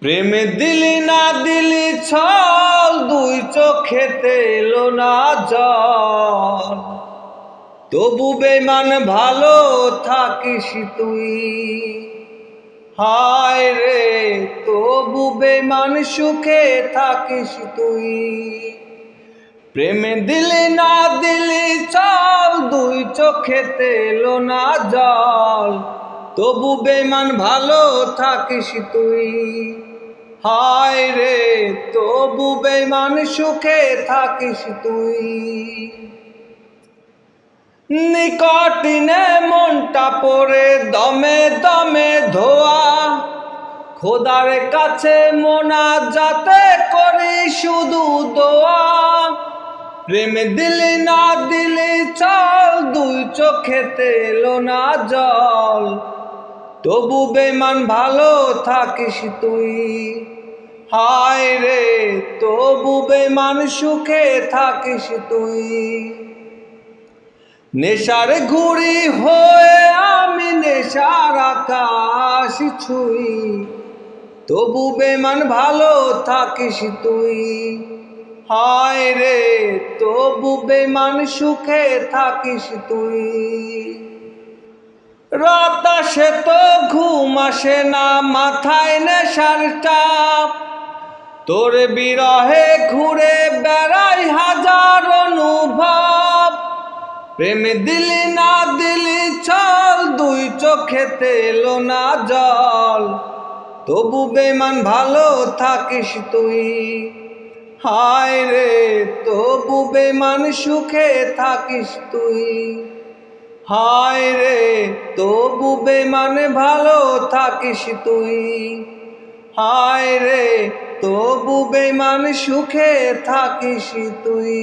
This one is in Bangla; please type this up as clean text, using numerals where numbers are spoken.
প্রেমে দিলি না দিলি ছল, দুই চোখেতে এলো না জল। তবু বেমান ভালো থাকিস তুই, হায় রে তবু বেমান সুখে থাকিস তুই। প্রেমে দিলি না দিলি ছল, দুই চোখেতে এলো না জল। তবু বেমান ভালো থাকিস তুই, হায় রে তবু বেমান সুখে থাকিস তুই। নিকটিনে মনটা পড়ে দমে দমে ধোয়া, খোদার কাছে মোনাজাতে করি শুধু দোয়া। প্রেমে দিলি না দিলি চল, দুই চোখেতে এলো না জল। তবু বেমান ভালো থাকিস তুই, হায় রে তবু বেমান সুখে থাকিস তুই। নেশার ঘুড়ি হয়ে আমি নেশার আকাশ ছুঁই, তবু বেমান ভালো থাকিস তুই, হায় রে তবু বেমান সুখে থাকিস তুই। রাত আসে তো ঘুম আসে না, মাথায় নেশার চাপ। তোর বিরহে ঘুরে বেড়াই হাজার অনুভব। প্রেমে দিলি না দিলি ছল, দুই চোখেতে এলো না জল। তবু বেমান ভালো থাকিস তুই, হায় রে তবু বেমান সুখে থাকিস তুই, হায় রে তবু বেমান ভালো থাকিস তুই, হায় রে তবু বেমান সুখে থাকিস তুই।